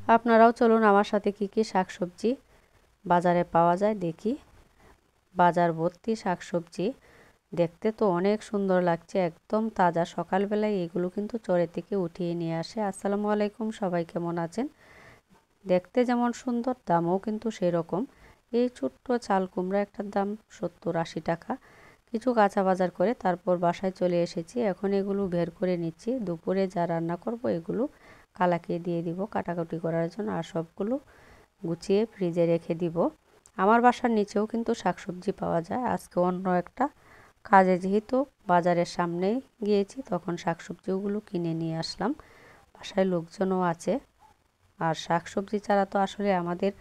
আপনারাও চলুন আমার সাথে কি কি শাকসবজি বাজারে পাওয়া যায় দেখি। বাজার ভর্তি শাকসবজি, দেখতে তো অনেক সুন্দর লাগছে, একদম তাজা। সকালবেলায় এগুলো কিন্তু চড়ে থেকে উঠিয়ে নিয়ে আসে। আসসালামু আলাইকুম, সবাই কেমন আছেন? দেখতে যেমন সুন্দর, দামও কিন্তু সেই রকম। এই ছোট্ট চাল কুমড়া একটার দাম 70-80 টাকা। কিছু কাঁচা বাজার করে তারপর বাসায় চলে এসেছি। এখন এগুলো বের করে নিচ্ছি। দুপুরে যা রান্না করব এগুলো কালাকে দিয়ে দিব কাটাকুটি করার জন্য, আর সবগুলো গুছিয়ে ফ্রিজে রেখে দিব। আমার বাসার নিচেও কিন্তু শাকসবজি পাওয়া যায়। আজকে অন্য একটা কাজে যেহেতু বাজারের সামনে গিয়েছি, তখন শাকসবজিগুলো কিনে নিয়ে আসলাম। বাসায় লোকজনও আছে, আর শাকসবজি ছাড়া তো আসলে আমাদের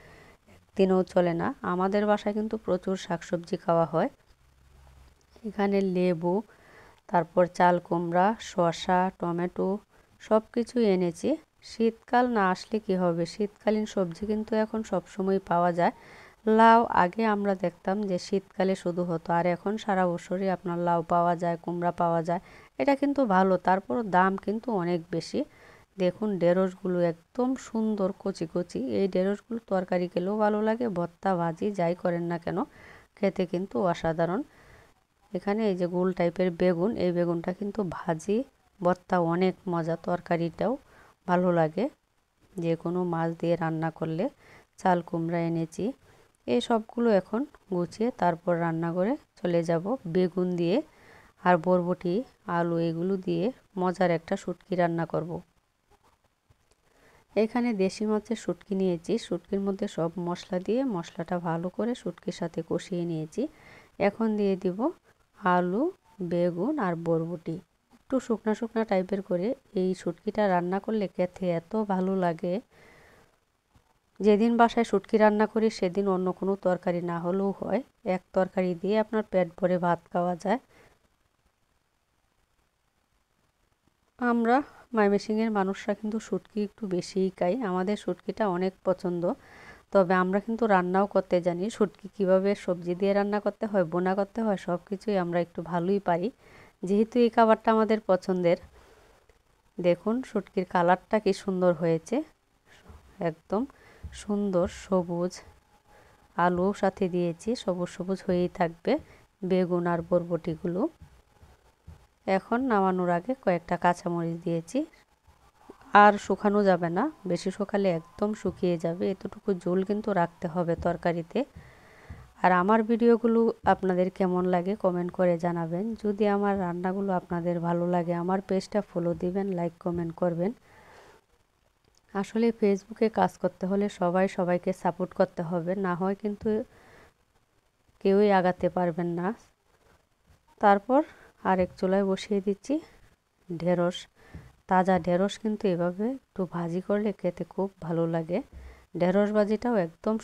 একদিনও চলে না। আমাদের বাসায় কিন্তু প্রচুর শাকসবজি খাওয়া হয়। এখানে লেবু, তারপর চাল কুমড়া, শসা, টমেটো সব কিছুই এনেছি। শীতকাল না আসলে কি হবে, শীতকালীন সবজি কিন্তু এখন সব সময় পাওয়া যায়। লাউ আগে আমরা দেখতাম যে শীতকালে শুধু হতো, আর এখন সারা বছরই আপনার লাউ পাওয়া যায়, কুমড়া পাওয়া যায়। এটা কিন্তু ভালো, তারপরও দাম কিন্তু অনেক বেশি। দেখুন ঢেঁড়সগুলো একদম সুন্দর কচি কচি। এই ঢেঁড়সগুলো তরকারি খেলেও ভালো লাগে, ভর্তা ভাজি যাই করেন না কেন খেতে কিন্তু অসাধারণ। এখানে এই যে গোল টাইপের বেগুন, এই বেগুনটা কিন্তু ভাজি ভর্তা অনেক মজা, তরকারিটাও ভালো লাগে যে কোনো মাছ দিয়ে রান্না করলে। চাল কুমড়া এনেছি। এই সবগুলো এখন গুছিয়ে তারপর রান্না করে চলে যাব বেগুন দিয়ে আর বরবটি, আলু এগুলো দিয়ে মজার একটা শুটকি রান্না করব। এখানে দেশি মাছের শুটকি নিয়েছি। শুটকির মধ্যে সব মশলা দিয়ে মশলাটা ভালো করে শুটকির সাথে কষিয়ে নিয়েছি। এখন দিয়ে দিব আলু, বেগুন আর বরবটি। একটু শুকনা শুকনা টাইপের করে এই শুটকিটা রান্না করলে খেতে এত ভালো লাগে। যেদিন বাসায় শুটকি রান্না করি সেদিন অন্য কোনো তরকারি না হলেও হয়, এক তরকারি দিয়ে আপনার পেট ভরে ভাত খাওয়া যায়। আমরা ময়মনসিংহের মানুষরা কিন্তু শুটকি একটু বেশিই খাই, আমাদের শুটকিটা অনেক পছন্দ। তবে আমরা কিন্তু রান্নাও করতে জানি, শুটকি কীভাবে সবজি দিয়ে রান্না করতে হয়, বোনা করতে হয়, সব কিছুই আমরা একটু ভালোই পারি, যেহেতু এই খাবারটা আমাদের পছন্দের। দেখুন শুটকির কালারটা কি সুন্দর হয়েছে, একদম সুন্দর সবুজ। আলু সাথে দিয়েছি, সবুজ সবুজ হয়েই থাকবে বেগুন আর বরবটিগুলো। এখন নামানোর আগে কয়েকটা কাঁচামরিচ দিয়েছি। আর শুকানো যাবে না, বেশি শুকালে একদম শুকিয়ে যাবে। এতটুকু ঝোল কিন্তু রাখতে হবে তরকারিতে। আর আমার ভিডিওগুলো আপনাদের কেমন লাগে কমেন্ট করে জানাবেন। যদি আমার রান্নাগুলো আপনাদের ভালো লাগে আমার পেজটা ফলো দিবেন, লাইক কমেন্ট করবেন। আসলে ফেসবুকে কাজ করতে হলে সবাই সবাইকে সাপোর্ট করতে হবে, না হয় কিন্তু কেউই আগাতে পারবেন না। তারপর আরেক চুলায় বসিয়ে দিচ্ছি ঢেঁড়স। তাজা ঢেঁড়স কিন্তু এভাবে একটু ভাজি করলে খেতে খুব ভালো লাগে। ঢেঁড়স ভাজিটাও একদম